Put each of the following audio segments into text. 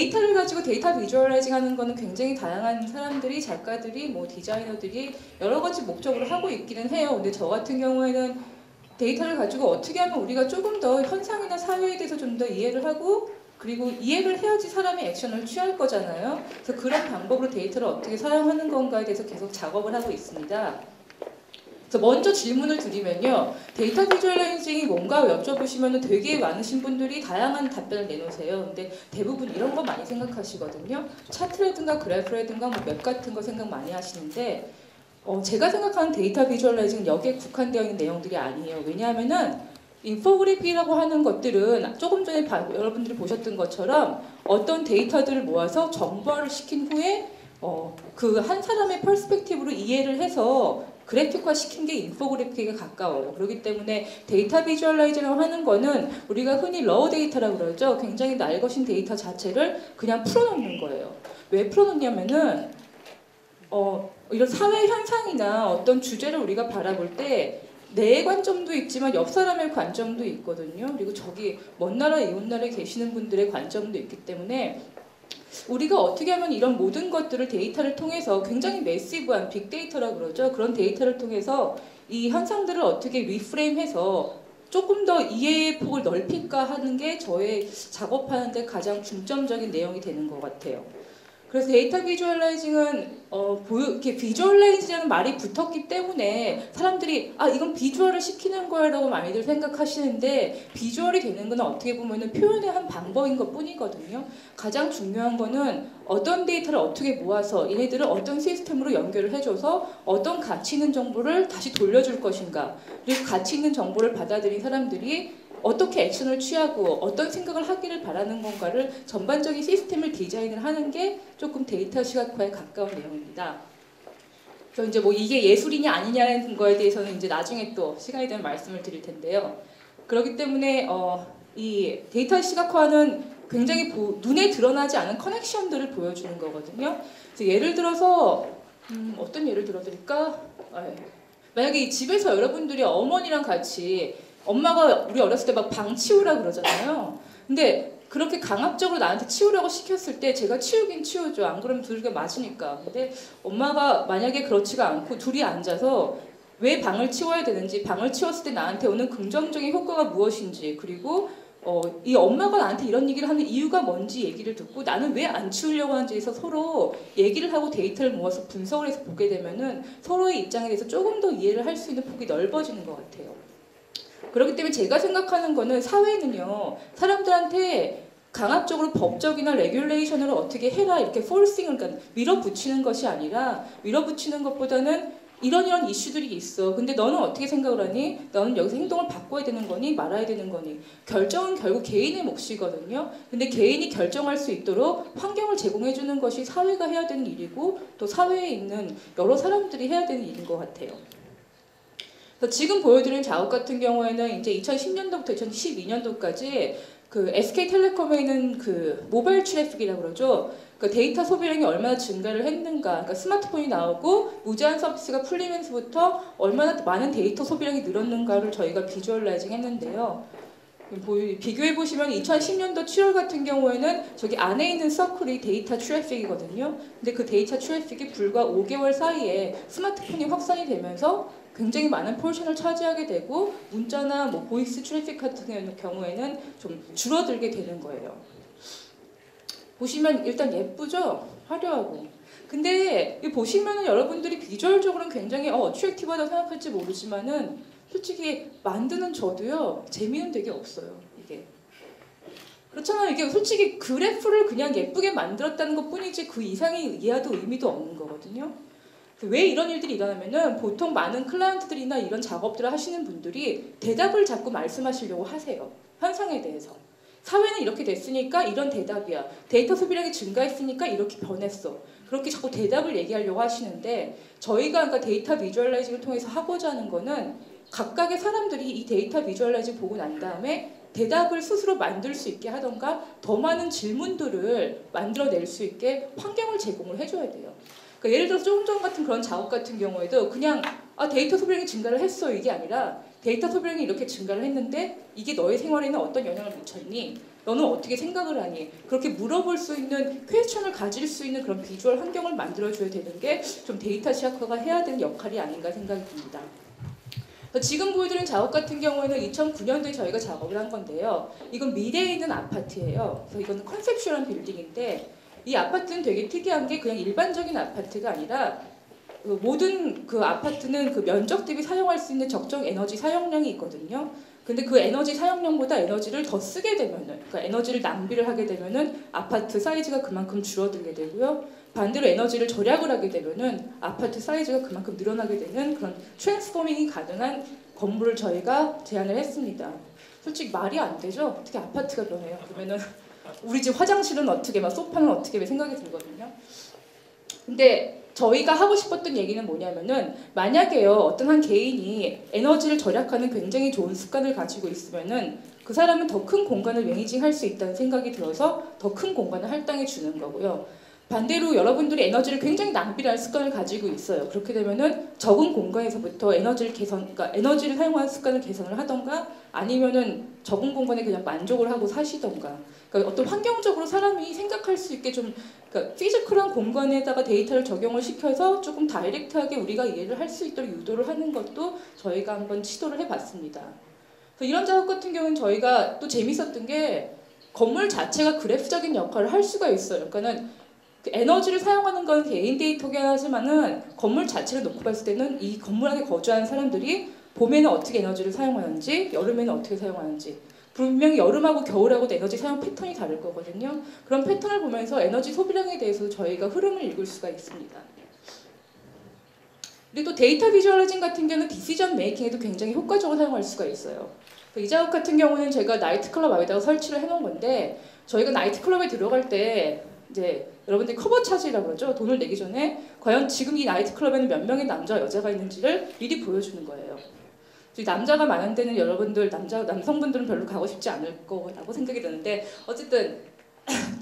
데이터를 가지고 데이터 비주얼라이징 하는 거는 굉장히 다양한 사람들이, 작가들이, 뭐 디자이너들이 여러 가지 목적으로 하고 있기는 해요. 근데 저 같은 경우에는 데이터를 가지고 어떻게 하면 우리가 조금 더 현상이나 사회에 대해서 좀 더 이해를 하고, 그리고 이해를 해야지 사람이 액션을 취할 거잖아요. 그래서 그런 방법으로 데이터를 어떻게 사용하는 건가에 대해서 계속 작업을 하고 있습니다. 그래서 먼저 질문을 드리면요. 데이터 비주얼라이징이 뭔가 여쭤보시면 되게 많으신 분들이 다양한 답변을 내놓으세요. 근데 대부분 이런 거 많이 생각하시거든요. 차트라든가 그래프라든가 뭐 맵 같은 거 생각 많이 하시는데 제가 생각하는 데이터 비주얼라이징은 여기에 국한되어 있는 내용들이 아니에요. 왜냐하면은 인포그래픽이라고 하는 것들은 조금 전에 여러분들이 보셨던 것처럼 어떤 데이터들을 모아서 정보화를 시킨 후에 그 한 사람의 퍼스펙티브로 이해를 해서 그래픽화 시킨 게 인포그래픽에 가까워요. 그렇기 때문에 데이터 비주얼라이징을 하는 거는 우리가 흔히 러우 데이터라고 그러죠. 굉장히 날것인 데이터 자체를 그냥 풀어놓는 거예요. 왜 풀어놓냐면은 이런 사회 현상이나 어떤 주제를 우리가 바라볼 때 내 관점도 있지만 옆 사람의 관점도 있거든요. 그리고 저기 먼 나라 이웃 나라에 계시는 분들의 관점도 있기 때문에 우리가 어떻게 하면 이런 모든 것들을 데이터를 통해서 굉장히 매시브한 빅데이터라고 그러죠. 그런 데이터를 통해서 이 현상들을 어떻게 리프레임해서 조금 더 이해의 폭을 넓힐까 하는 게 저의 작업하는데 가장 중점적인 내용이 되는 것 같아요. 그래서 데이터 비주얼라이징은 이렇게 비주얼라이징이라는 말이 붙었기 때문에 사람들이 이건 비주얼을 시키는 거라고 많이들 생각하시는데 비주얼이 되는 건 어떻게 보면 표현의 한 방법인 것 뿐이거든요. 가장 중요한 거는 어떤 데이터를 어떻게 모아서 얘네들을 어떤 시스템으로 연결을 해줘서 어떤 가치 있는 정보를 다시 돌려줄 것인가, 그리고 가치 있는 정보를 받아들인 사람들이 어떻게 액션을 취하고 어떤 생각을 하기를 바라는 건가를 전반적인 시스템을 디자인을 하는 게 조금 데이터 시각화에 가까운 내용입니다. 그래서 이제 뭐 이게 예술이냐 아니냐는 거에 대해서는 이제 나중에 또 시간이 되면 말씀을 드릴 텐데요. 그렇기 때문에 이 데이터 시각화는 굉장히 눈에 드러나지 않은 커넥션들을 보여주는 거거든요. 그래서 예를 들어서 어떤 예를 들어드릴까? 만약에 집에서 여러분들이 어머니랑 같이 엄마가 우리 어렸을 때 막 방 치우라 그러잖아요. 근데 그렇게 강압적으로 나한테 치우라고 시켰을 때 제가 치우긴 치우죠. 안 그러면 둘이가 맞으니까. 근데 엄마가 만약에 그렇지가 않고 둘이 앉아서 왜 방을 치워야 되는지, 방을 치웠을 때 나한테 오는 긍정적인 효과가 무엇인지, 그리고 이 엄마가 나한테 이런 얘기를 하는 이유가 뭔지 얘기를 듣고 나는 왜 안 치우려고 하는지에서 서로 얘기를 하고 데이터를 모아서 분석을 해서 보게 되면은 서로의 입장에 대해서 조금 더 이해를 할 수 있는 폭이 넓어지는 것 같아요. 그렇기 때문에 제가 생각하는 거는 사회는요, 사람들한테 강압적으로 법적이나 레귤레이션으로 어떻게 해라 이렇게 포싱을, 그러니까 밀어붙이는 것이 아니라, 밀어붙이는 것보다는 이런 이슈들이 있어. 근데 너는 어떻게 생각을 하니? 너는 여기서 행동을 바꿔야 되는 거니? 말아야 되는 거니? 결정은 결국 개인의 몫이거든요. 근데 개인이 결정할 수 있도록 환경을 제공해 주는 것이 사회가 해야 되는 일이고, 또 사회에 있는 여러 사람들이 해야 되는 일인 것 같아요. 지금 보여드리는 작업 같은 경우에는 이제 2010년도부터 2012년도까지 그 SK텔레콤에 있는 그 모바일 트래픽이라고 그러죠. 그 데이터 소비량이 얼마나 증가를 했는가, 그러니까 스마트폰이 나오고 무제한 서비스가 풀리면서부터 얼마나 많은 데이터 소비량이 늘었는가를 저희가 비주얼라이징 했는데요. 비교해 보시면 2010년도 7월 같은 경우에는 저기 안에 있는 서클이 데이터 트래픽이거든요. 근데 그 데이터 트래픽이 불과 5개월 사이에 스마트폰이 확산이 되면서 굉장히 많은 포션을 차지하게 되고 문자나 뭐 보이스 트래픽 같은 경우에는 좀 줄어들게 되는 거예요. 보시면 일단 예쁘죠? 화려하고. 근데 보시면은 여러분들이 비주얼적으로는 굉장히 어트랙티브하다고 생각할지 모르지만은 솔직히 만드는 저도요, 재미는 되게 없어요, 이게. 그렇잖아요. 이게 솔직히 그래프를 그냥 예쁘게 만들었다는 것 뿐이지 그 이상의 이해도 의미도 없는 거거든요. 왜 이런 일들이 일어나면은 보통 많은 클라이언트들이나 이런 작업들을 하시는 분들이 대답을 자꾸 말씀하시려고 하세요. 현상에 대해서. 사회는 이렇게 됐으니까 이런 대답이야. 데이터 소비량이 증가했으니까 이렇게 변했어. 그렇게 자꾸 대답을 얘기하려고 하시는데 저희가 그러니까 데이터 비주얼라이징을 통해서 하고자 하는 거는 각각의 사람들이 이 데이터 비주얼라이징 보고 난 다음에 대답을 스스로 만들 수 있게 하던가 더 많은 질문들을 만들어낼 수 있게 환경을 제공을 해줘야 돼요. 그러니까 예를 들어서 조금 전 같은 그런 작업 같은 경우에도 그냥 데이터 소비량이 증가를 했어 이게 아니라 데이터 소비량이 이렇게 증가를 했는데 이게 너의 생활에는 어떤 영향을 미쳤니? 너는 어떻게 생각을 하니? 그렇게 물어볼 수 있는 퀘스천을 가질 수 있는 그런 비주얼 환경을 만들어줘야 되는 게 좀 데이터 시각화가 해야 되는 역할이 아닌가 생각이 듭니다. 지금 보여드린 작업 같은 경우에는 2009년도에 저희가 작업을 한 건데요. 이건 미래에 있는 아파트예요. 그래서 이건 컨셉슈얼한 빌딩인데 이 아파트는 되게 특이한 게 그냥 일반적인 아파트가 아니라 모든 그 아파트는 그 면적 대비 사용할 수 있는 적정 에너지 사용량이 있거든요. 근데 그 에너지 사용량보다 에너지를 더 쓰게 되면은, 그러니까 에너지를 낭비를 하게 되면은 아파트 사이즈가 그만큼 줄어들게 되고요. 반대로 에너지를 절약을 하게 되면은 아파트 사이즈가 그만큼 늘어나게 되는 그런 트랜스포밍이 가능한 건물을 저희가 제안을 했습니다. 솔직히 말이 안 되죠? 어떻게 아파트가 변해요? 그러면은 우리 집 화장실은 어떻게, 막 소파는 어떻게 왜 생각이 들거든요. 근데 저희가 하고 싶었던 얘기는 뭐냐면은 만약에요 어떤 한 개인이 에너지를 절약하는 굉장히 좋은 습관을 가지고 있으면은 그 사람은 더 큰 공간을 매니징할 수 있다는 생각이 들어서 더 큰 공간을 할당해 주는 거고요. 반대로 여러분들이 에너지를 굉장히 낭비를 할 습관을 가지고 있어요. 그렇게 되면은 적은 공간에서부터 그러니까 에너지를 사용하는 습관을 개선을 하던가 아니면은 적은 공간에 그냥 만족을 하고 사시던가. 그러니까 어떤 환경적으로 사람이 생각할 수 있게 좀 그러니까 피지컬한 공간에다가 데이터를 적용을 시켜서 조금 다이렉트하게 우리가 이해를 할 수 있도록 유도를 하는 것도 저희가 한번 시도를 해봤습니다. 그래서 이런 작업 같은 경우는 저희가 또 재밌었던 게 건물 자체가 그래프적인 역할을 할 수가 있어요. 그러니까는 그 에너지를 사용하는 건 개인 데이터긴 하지만은 건물 자체를 놓고 봤을 때는 이 건물 안에 거주하는 사람들이 봄에는 어떻게 에너지를 사용하는지, 여름에는 어떻게 사용하는지, 분명히 여름하고 겨울하고도 에너지 사용 패턴이 다를 거거든요. 그런 패턴을 보면서 에너지 소비량에 대해서 저희가 흐름을 읽을 수가 있습니다. 그리고 또 데이터 비주얼라이징 같은 경우는 디시전 메이킹에도 굉장히 효과적으로 사용할 수가 있어요. 이 작업 같은 경우는 제가 나이트클럽 안에다가 설치를 해놓은 건데 저희가 나이트클럽에 들어갈 때 이제 여러분들이 커버 차지라고 그러죠. 돈을 내기 전에 과연 지금 이 나이트클럽에는 몇 명의 남자와 여자가 있는지를 미리 보여주는 거예요. 남자가 많은 데는 여러분들 남성분들은 별로 가고 싶지 않을 거라고 생각이 드는데 어쨌든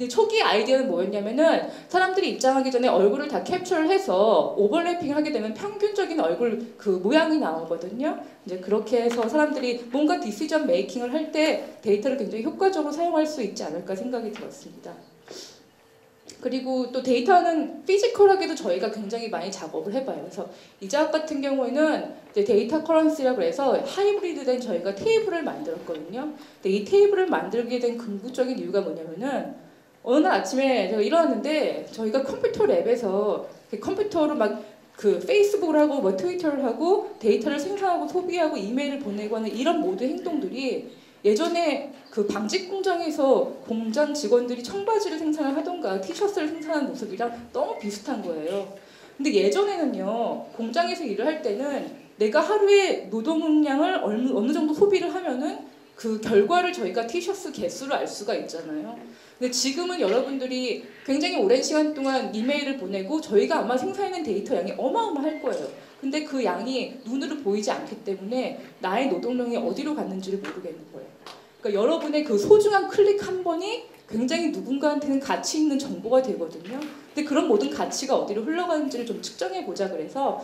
초기 아이디어는 뭐였냐면은 사람들이 입장하기 전에 얼굴을 다 캡처를 해서 오버래핑을 하게 되면 평균적인 얼굴 그 모양이 나오거든요. 이제 그렇게 해서 사람들이 뭔가 디시전 메이킹을 할 때 데이터를 굉장히 효과적으로 사용할 수 있지 않을까 생각이 들었습니다. 그리고 또 데이터는 피지컬하게도 저희가 굉장히 많이 작업을 해봐요. 그래서 이 작업 같은 경우에는 이제 데이터 커런시라고 해서 하이브리드된 저희가 테이블을 만들었거든요. 근데 이 테이블을 만들게 된 궁극적인 이유가 뭐냐면은 어느 날 아침에 제가 일어났는데 저희가 컴퓨터 랩에서 컴퓨터로 막 그 페이스북을 하고 뭐 트위터를 하고 데이터를 생산하고 소비하고 이메일을 보내고 하는 이런 모든 행동들이 예전에 그 방직 공장에서 공장 직원들이 청바지를 생산을 하던가 티셔츠를 생산하는 모습이랑 너무 비슷한 거예요. 근데 예전에는요 공장에서 일을 할 때는 내가 하루에 노동량을 어느 정도 소비를 하면은 그 결과를 저희가 티셔츠 개수를 알 수가 있잖아요. 근데 지금은 여러분들이 굉장히 오랜 시간 동안 이메일을 보내고 저희가 아마 생산해낸 데이터 양이 어마어마할 거예요. 근데 그 양이 눈으로 보이지 않기 때문에 나의 노동력이 어디로 갔는지를 모르겠는 거예요. 그러니까 여러분의 그 소중한 클릭 한 번이 굉장히 누군가한테는 가치 있는 정보가 되거든요. 근데 그런 모든 가치가 어디로 흘러가는지를 좀 측정해 보자 그래서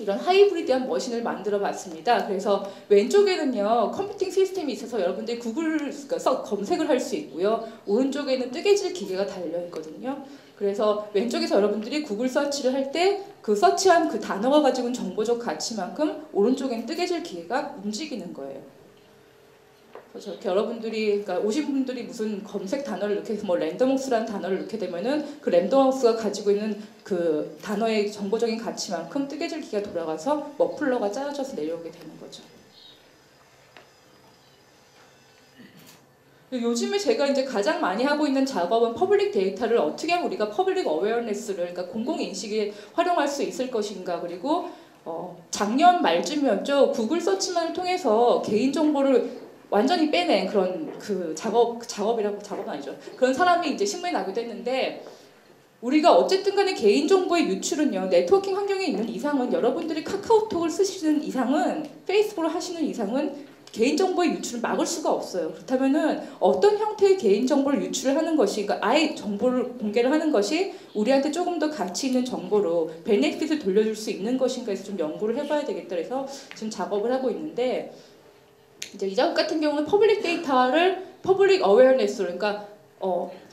이런 하이브리드한 머신을 만들어 봤습니다. 그래서 왼쪽에는요 컴퓨팅 시스템이 있어서 여러분들이 구글 써서 검색을 할 수 있고요. 오른쪽에는 뜨개질 기계가 달려 있거든요. 그래서 왼쪽에서 여러분들이 구글 서치를 할 때 그 서치한 그 단어가 가지고 있는 정보적 가치만큼 오른쪽에는 뜨개질 기계가 움직이는 거예요. 그래서 저렇게 여러분들이 그러니까 오신 분들이 무슨 검색 단어를 넣게 해서 뭐 랜덤하우스라는 단어를 넣게 되면은 그 랜덤하우스가 가지고 있는 그 단어의 정보적인 가치만큼 뜨개질 기가 돌아가서 머플러가 짜여져서 내려오게 되는 거죠. 요즘에 제가 이제 가장 많이 하고 있는 작업은 퍼블릭 데이터를 어떻게 하면 우리가 퍼블릭 어웨어네스를 그러니까 공공인식에 활용할 수 있을 것인가 그리고 작년 말쯤이었죠. 구글 서치만을 통해서 개인정보를 완전히 빼낸 그런 그 작업은 아니죠. 그런 사람이 이제 신문에 나기도 했는데 우리가 어쨌든 간에 개인정보의 유출은요. 네트워킹 환경에 있는 이상은 여러분들이 카카오톡을 쓰시는 이상은 페이스북을 하시는 이상은 개인정보의 유출을 막을 수가 없어요. 그렇다면은 어떤 형태의 개인정보를 유출을 하는 것이 그러니까 아예 정보를 공개를 하는 것이 우리한테 조금 더 가치 있는 정보로 베네핏을 돌려줄 수 있는 것인가 해서 좀 연구를 해봐야 되겠다 해서 지금 작업을 하고 있는데 이제 이 작업 같은 경우는 퍼블릭 데이터를 퍼블릭 어웨어네스, 그러니까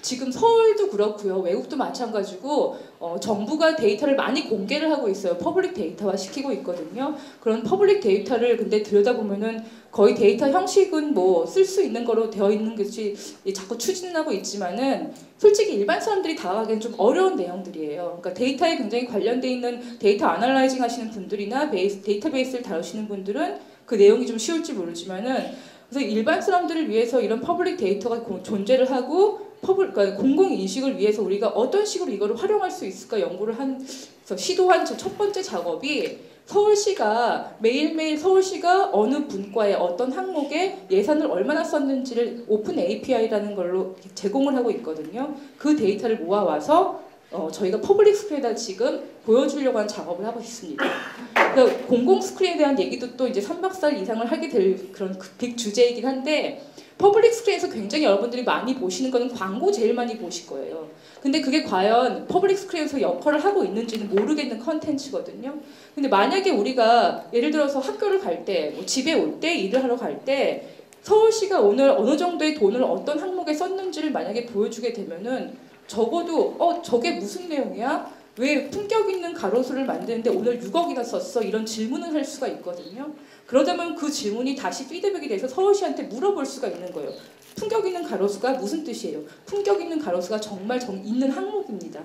지금 서울도 그렇고요. 외국도 마찬가지고 정부가 데이터를 많이 공개를 하고 있어요. 퍼블릭 데이터화 시키고 있거든요. 그런 퍼블릭 데이터를 근데 들여다보면은 거의 데이터 형식은 뭐 쓸 수 있는 거로 되어 있는 것이 자꾸 추진하고 있지만은 솔직히 일반 사람들이 다가가기엔 좀 어려운 내용들이에요. 그러니까 데이터에 굉장히 관련돼 있는 데이터 아날라이징 하시는 분들이나 데이터베이스를 다루시는 분들은 그 내용이 좀 쉬울지 모르지만은 그래서 일반 사람들을 위해서 이런 퍼블릭 데이터가 존재를 하고 그러니까 공공 인식을 위해서 우리가 어떤 식으로 이거를 활용할 수 있을까 연구를 시도한 첫 번째 작업이 서울시가 매일매일 서울시가 어느 분과의 어떤 항목에 예산을 얼마나 썼는지를 오픈 API라는 걸로 제공을 하고 있거든요. 그 데이터를 모아와서 저희가 퍼블릭 스크린에다 지금 보여주려고 하는 작업을 하고 있습니다. 그러니까 공공 스크린에 대한 얘기도 또 이제 3박 4일 이상을 하게 될 그런 빅 주제이긴 한데 퍼블릭 스크린에서 굉장히 여러분들이 많이 보시는 거는 광고 제일 많이 보실 거예요. 근데 그게 과연 퍼블릭 스크린에서 역할을 하고 있는지는 모르겠는 컨텐츠거든요. 근데 만약에 우리가 예를 들어서 학교를 갈 때, 뭐 집에 올 때, 일을 하러 갈 때 서울시가 오늘 어느 정도의 돈을 어떤 항목에 썼는지를 만약에 보여주게 되면은 적어도 저게 무슨 내용이야? 왜 품격 있는 가로수를 만드는데 오늘 6억이나 썼어? 이런 질문을 할 수가 있거든요. 그러다면 그 질문이 다시 피드백이 돼서 서울시한테 물어볼 수가 있는 거예요. 품격 있는 가로수가 무슨 뜻이에요? 품격 있는 가로수가 정말 있는 항목입니다.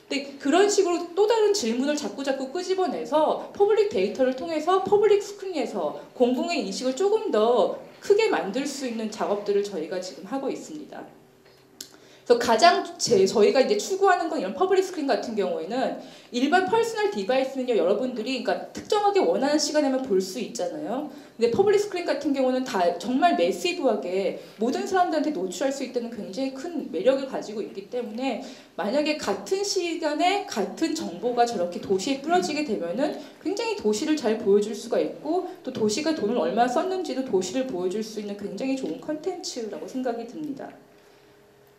근데 그런 식으로 또 다른 질문을 자꾸 끄집어내서 퍼블릭 데이터를 통해서 퍼블릭 스크린에서 공공의 인식을 조금 더 크게 만들 수 있는 작업들을 저희가 지금 하고 있습니다. 그래서 가장 저희가 이제 추구하는 건 이런 퍼블릭 스크린 같은 경우에는 일반 퍼스널 디바이스는요, 여러분들이 그러니까 특정하게 원하는 시간에만 볼 수 있잖아요. 근데 퍼블릭 스크린 같은 경우는 다 정말 매시브하게 모든 사람들한테 노출할 수 있다는 굉장히 큰 매력을 가지고 있기 때문에 만약에 같은 시간에 같은 정보가 저렇게 도시에 뿌려지게 되면은 굉장히 도시를 잘 보여줄 수가 있고 또 도시가 돈을 얼마나 썼는지도 도시를 보여줄 수 있는 굉장히 좋은 컨텐츠라고 생각이 듭니다.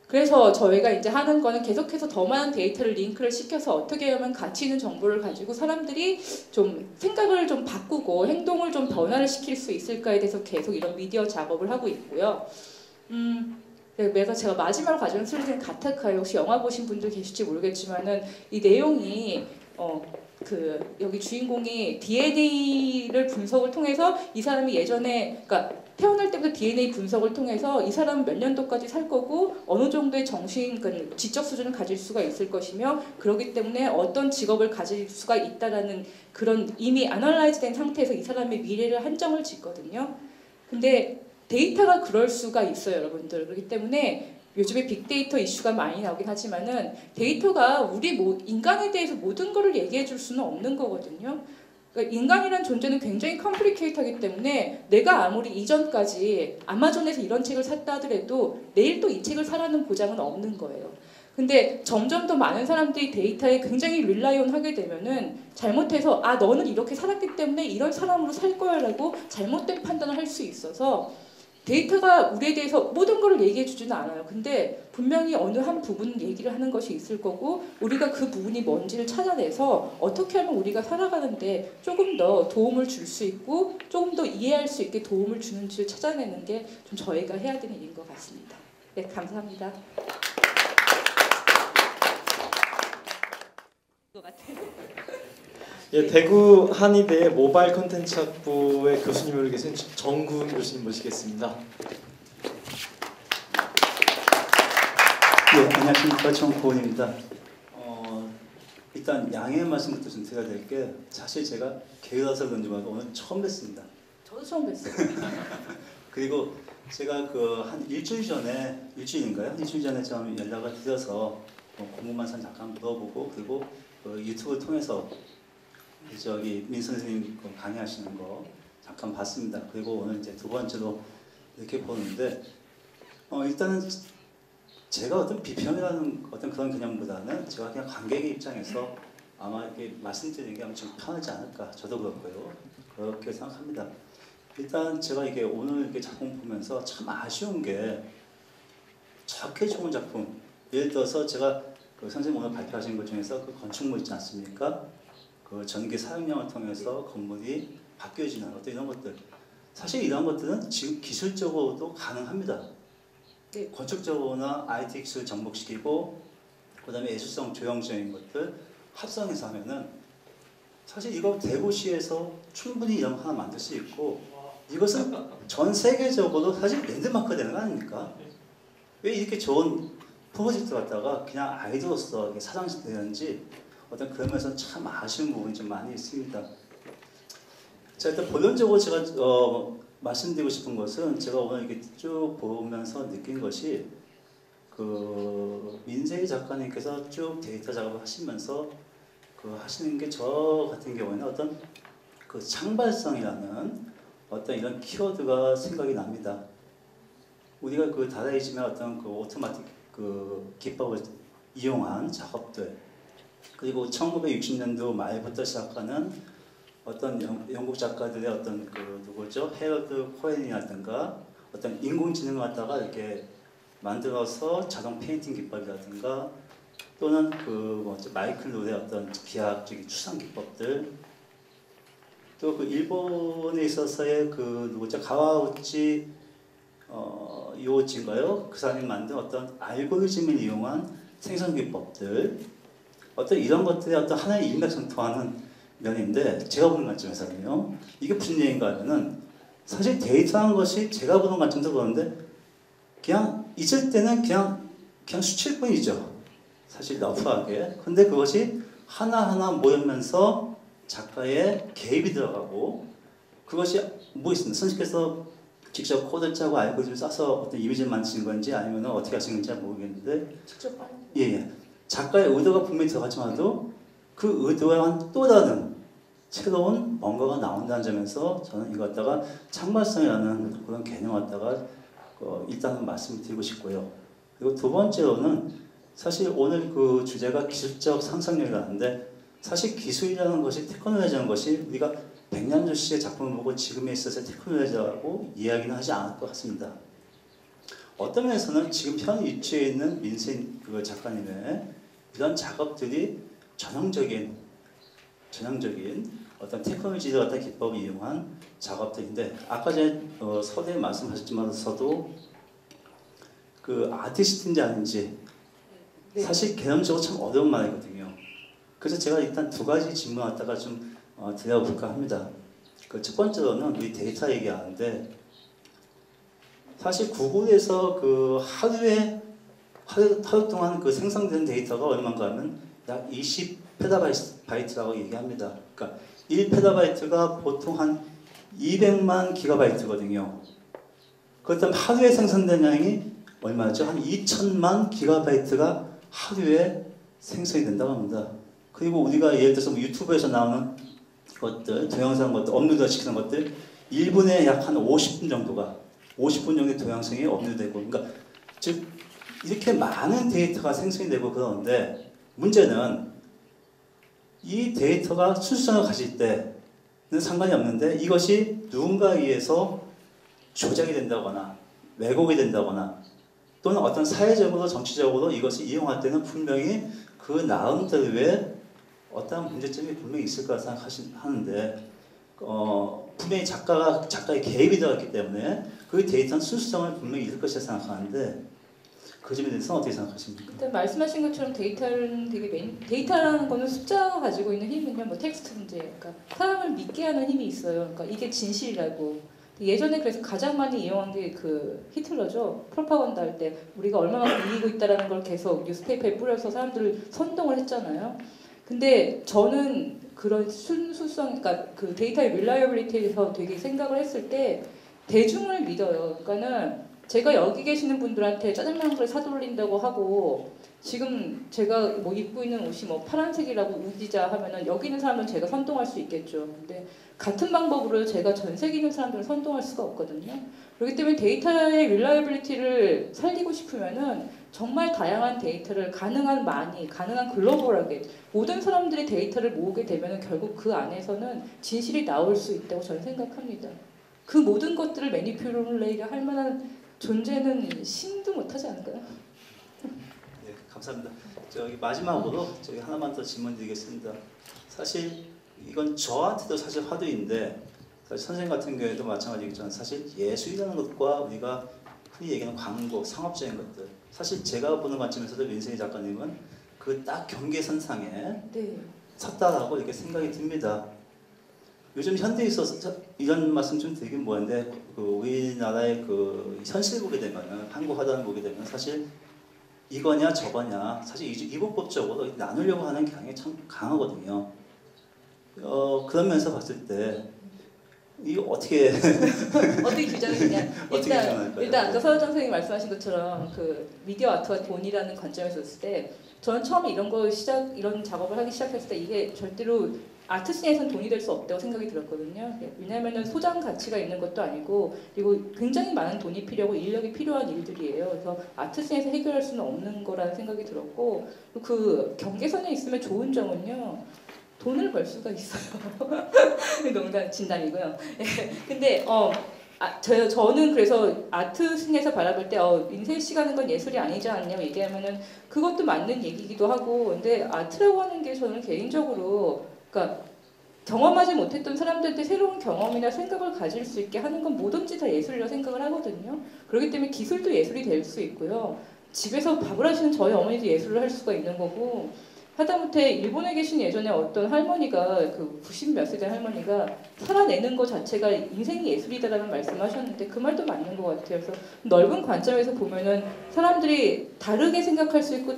그래서 저희가 이제 하는 거는 계속해서 더 많은 데이터를 링크를 시켜서 어떻게 하면 가치 있는 정보를 가지고 사람들이 좀 생각을 좀 바꾸고 행동을 좀 변화를 시킬 수 있을까에 대해서 계속 이런 미디어 작업을 하고 있고요. 그래서 제가 마지막으로 가져온 슬라이드는 가타카예요. 혹시 영화 보신 분들 계실지 모르겠지만은 이 내용이 여기 주인공이 DNA를 분석을 통해서 이 사람이 예전에 그러니까 태어날 때부터 DNA 분석을 통해서 이 사람은 몇 년도까지 살 거고 어느 정도의 지적 수준을 가질 수가 있을 것이며 그렇기 때문에 어떤 직업을 가질 수가 있다라는 그런 이미 아널라이즈 된 상태에서 이 사람의 미래를 한정을 짓거든요. 근데 데이터가 그럴 수가 있어요, 여러분들. 그렇기 때문에 요즘에 빅데이터 이슈가 많이 나오긴 하지만은 데이터가 우리 인간에 대해서 모든 것을 얘기해 줄 수는 없는 거거든요. 그러니까 인간이란 존재는 굉장히 컴플리케이트하기 때문에 내가 아무리 이전까지 아마존에서 이런 책을 샀다 하더라도 내일 또 이 책을 사라는 보장은 없는 거예요. 근데 점점 더 많은 사람들이 데이터에 굉장히 릴라이온 하게 되면은 잘못해서 너는 이렇게 살았기 때문에 이런 사람으로 살 거야 라고 잘못된 판단을 할 수 있어서 데이터가 우리에 대해서 모든 걸 얘기해 주지는 않아요. 근데 분명히 어느 한 부분 얘기를 하는 것이 있을 거고 우리가 그 부분이 뭔지를 찾아내서 어떻게 하면 우리가 살아가는데 조금 더 도움을 줄 수 있고 조금 더 이해할 수 있게 도움을 주는지를 찾아내는 게 좀 저희가 해야 되는 일인 것 같습니다. 네, 감사합니다. 예, 대구 한의대 모바일 콘텐츠 학부의 교수님으로 계신 정구은 교수님 모시겠습니다. 예, 안녕하십니까, 정구은입니다. 일단 양해 말씀부터 좀 드려야 될 게 사실 제가 게으라서 그런지 몰라도 오늘 처음 뵀습니다. 저도 처음 뵀어요. 그리고 제가 한 일주일인가요? 일주일 전에 좀 연락을 드려서 궁금한 사람 잠깐 물어보고 그리고 유튜브를 통해서 민 선생님 강의하시는 거 잠깐 봤습니다. 그리고 오늘 이제 두 번째로 이렇게 보는데 일단은 제가 어떤 비평이라는 어떤 그런 개념보다는 제가 그냥 관객의 입장에서 아마 이렇게 말씀드리는 게 좀 편하지 않을까 저도 그렇고요. 그렇게 생각합니다. 일단 제가 이게 오늘 이렇게 작품 보면서 참 아쉬운 게 저렇게 좋은 작품 예를 들어서 제가 선생님 오늘 발표하신 것 중에서 건축물 있지 않습니까? 전기 사용량을 통해서 건물이 바뀌어지는 어떤 이런 것들 사실 이런 것들은 지금 기술적으로도 가능합니다. 네. 건축적으로나 IT 기술 접목시키고 그다음에 예술성 조형적인 것들 합성해서 하면은 사실 이거 대구시에서 충분히 이런 거 하나 만들 수 있고 이것은 전 세계적으로 사실 랜드마크가 되는 거 아닙니까? 왜 이렇게 좋은 프로젝트 갖다가 그냥 아이디어로서 사장되는지 어떤 그런 면에서 참 아쉬운 부분이 좀 많이 있습니다. 자, 일단 본론적으로 제가 말씀드리고 싶은 것은 제가 오늘 이렇게 쭉 보면서 느낀 것이 그 민세희 작가님께서 쭉 데이터 작업을 하시면서 그 하시는 게 저 같은 경우에는 어떤 그 창발성이라는 어떤 이런 키워드가 생각이 납니다. 우리가 그 다다이즘의 어떤 그 오토마틱 그 기법을 이용한 작업들 그리고 1960년도 말부터 시작하는 어떤 영국 작가들의 어떤 그 누구죠? 헤럴드 코엔이라든가 어떤 인공지능을 갖다가 이렇게 만들어서 자동 페인팅 기법이라든가 또는 그 뭐죠? 마이클 룰의 어떤 기하학적인 추상 기법들 또 그 일본에 있어서의 그 누구죠? 가와우치 요지인가요? 그 사람이 만든 어떤 알고리즘을 이용한 생성 기법들 어떤 이런 것들이 어떤 하나의 일맥상통하는 면인데 제가 보는 관점에서는요 이게 무슨 얘기인가 하면은 사실 데이터라는 것이 제가 보는 관점에서 보는데 그냥 있을 때는 그냥 수치일 뿐이죠 사실 러프하게 근데 그것이 하나하나 모이면서 작가의 개입이 들어가고 그것이 뭐 있습니다 선생님께서 직접 코드를 짜고 알고리즘을 써서 어떤 이미지를 만드시는 건지 아니면 어떻게 하시는 건지 잘 모르겠는데 직접 하는 예. 작가의 의도가 분명히 들어가지만도 그 의도와는 또 다른 새로운 뭔가가 나온다는 점에서 저는 이거 갖다가 창발성이라는 그런 개념을 갖다가 일단은 말씀을 드리고 싶고요. 그리고 두 번째로는 사실 오늘 그 주제가 기술적 상상력이라는데 사실 기술이라는 것이 테크놀로지라는 것이 우리가 백남주 씨의 작품을 보고 지금에 있어서 테크놀로지라고 이야기는 하지 않을 것 같습니다. 어떤 면에서는 지금 현 위치에 있는 민세인 그 작가님의 이런 작업들이 전형적인 어떤 테크놀로지를 갖다 기법을 이용한 작업들인데 아까 전에 서두에 말씀하셨지만서도 그 아티스트인지 아닌지 사실 개념적으로 참 어려운 말이거든요. 그래서 제가 일단 두 가지 질문 갖다가 좀 드려볼까 합니다. 그 첫 번째로는 우리 데이터 얘기하는데 사실 구글에서 그 하루 동안 그 생성되는 데이터가 얼마인가 하면 약 20페타바이트라고 얘기합니다. 그러니까 1페타바이트가 보통 한 200만 기가바이트거든요. 그렇다면 하루에 생성된 양이 얼마죠? 한 2천만 기가바이트가 하루에 생성이 된다고 합니다. 그리고 우리가 예를 들어서 뭐 유튜브에서 나오는 것들, 동영상 것들, 업로드 시키는 것들 1분에 약 한 50분 정도가 50분 정도의 동영상이 업로드되고 그러니까 즉 이렇게 많은 데이터가 생성이 되고 그러는데 문제는 이 데이터가 순수성을 가질 때는 상관이 없는데 이것이 누군가에 의해서 조작이 된다거나 왜곡이 된다거나 또는 어떤 사회적으로 정치적으로 이것이 이용할 때는 분명히 그 나름대로의 어떤 문제점이 분명히 있을 거라 생각하는데 분명히 작가의 개입이 들어갔기 때문에 그 데이터는 순수성을 분명히 잃을 것이라 생각하는데 그 점에 대해서는 어떻게 생각하십니까? 일단 말씀하신 것처럼 데이터는 데이터라는 거는 숫자가 가지고 있는 힘은요, 뭐 텍스트 문제, 그러니까 사람을 믿게 하는 힘이 있어요. 그러니까 이게 진실이라고. 예전에 그래서 가장 많이 이용한 게 그 히틀러죠. 프로파간다 할 때 우리가 얼마나 이기고 있다라는 걸 계속 뉴스페이퍼에 뿌려서 사람들을 선동을 했잖아요. 근데 저는 그런 순수성, 그러니까 그 데이터의 릴라이어빌리티에서 되게 생각을 했을 때 대중을 믿어요. 그러니까는 제가 여기 계시는 분들한테 짜장면 한 그릇 사돌린다고 하고 지금 제가 뭐 입고 있는 옷이 뭐 파란색이라고 우기자 하면은 여기 있는 사람은 제가 선동할 수 있겠죠. 근데 같은 방법으로 제가 전 세계 있는 사람들을 선동할 수가 없거든요. 그렇기 때문에 데이터의 릴라이어빌리티를 살리고 싶으면은 정말 다양한 데이터를 가능한 글로벌하게 모든 사람들이 데이터를 모으게 되면은 결국 그 안에서는 진실이 나올 수 있다고 저는 생각합니다. 그 모든 것들을 매니퓨레이트 할 만한 존재는 신도 못하지 않을까요? 네, 감사합니다. 저기 마지막으로 저기 하나만 더 질문드리겠습니다. 사실 이건 저한테도 사실 화두인데 사실 선생님 같은 경우에도 마찬가지겠지만 사실 예술이라는 것과 우리가 흔히 얘기하는 광고, 상업적인 것들. 사실 제가 보는 관점에서도 민승희 작가님은 그 딱 경계선상에 네. 섰다라고 이렇게 생각이 듭니다. 요즘 현대에 있어서 이런 말씀 좀 드리긴 뭐한데 그 우리나라의 그 현실 보게 되면은 한국 화단을 보게 되면 사실 이거냐 저거냐 사실 이분법적으로 나누려고 하는 경향이 참 강하거든요. 그런 면에서 봤을 때 이거 어떻게 어떻게 규정을 그냥 어떻게 규정할까요? 일단 아까 서여정 선생님 말씀하신 것처럼 그 미디어 아트와 돈이라는 관점에서 봤을 때 저는 처음에 이런 작업을 하기 시작했을 때 이게 절대로 아트 씬에서는 돈이 될 수 없다고 생각이 들었거든요. 왜냐하면 소장 가치가 있는 것도 아니고 그리고 굉장히 많은 돈이 필요하고 인력이 필요한 일들이에요. 그래서 아트 씬에서 해결할 수는 없는 거라는 생각이 들었고 그 경계선에 있으면 좋은 점은요. 돈을 벌 수가 있어요. 농담 진담이고요. 근데 저는 그래서 아트 씬에서 바라볼 때 인쇄 씨 가는 건 예술이 아니지 않냐고 얘기하면은 그것도 맞는 얘기기도 하고 근데 아트라고 하는 게 저는 개인적으로 그러니까 경험하지 못했던 사람들한테 새로운 경험이나 생각을 가질 수 있게 하는 건 뭐든지 다 예술이라고 생각을 하거든요. 그렇기 때문에 기술도 예술이 될 수 있고요. 집에서 밥을 하시는 저희 어머니도 예술을 할 수가 있는 거고 하다못해 일본에 계신 예전에 어떤 할머니가 그 90 몇 세대 할머니가 살아내는 것 자체가 인생이 예술이다라는 말씀하셨는데 그 말도 맞는 것 같아요. 그래서 넓은 관점에서 보면은 사람들이 다르게 생각할 수 있고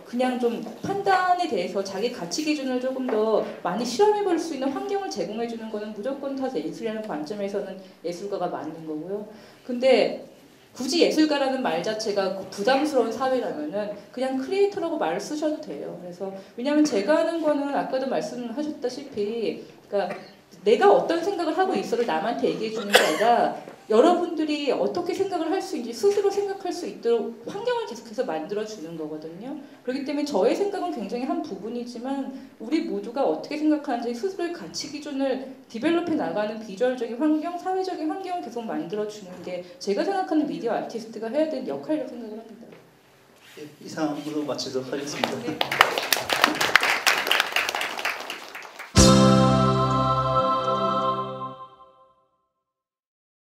그냥 좀 판단에 대해서 자기 가치 기준을 조금 더 많이 실험해볼 수 있는 환경을 제공해주는 거는 무조건 다 예술이라는 관점에서는 예술가가 맞는 거고요. 근데 굳이 예술가라는 말 자체가 부담스러운 사회라면은 그냥 크리에이터라고 말을 쓰셔도 돼요. 그래서 왜냐하면 제가 하는 거는 아까도 말씀하셨다시피 그러니까 내가 어떤 생각을 하고 있어를 남한테 얘기해 주는 게 아니라 여러분들이 어떻게 생각을 할 수 있는지 스스로 생각할 수 있도록 환경을 계속해서 만들어 주는 거거든요. 그렇기 때문에 저의 생각은 굉장히 한 부분이지만 우리 모두가 어떻게 생각하는지 스스로의 가치 기준을 디벨롭해 나가는 비주얼적인 환경, 사회적인 환경을 계속 만들어 주는 게 제가 생각하는 미디어 아티스트가 해야 되는 역할이라고 생각을 합니다. 이상으로 마치도록 하겠습니다. 네.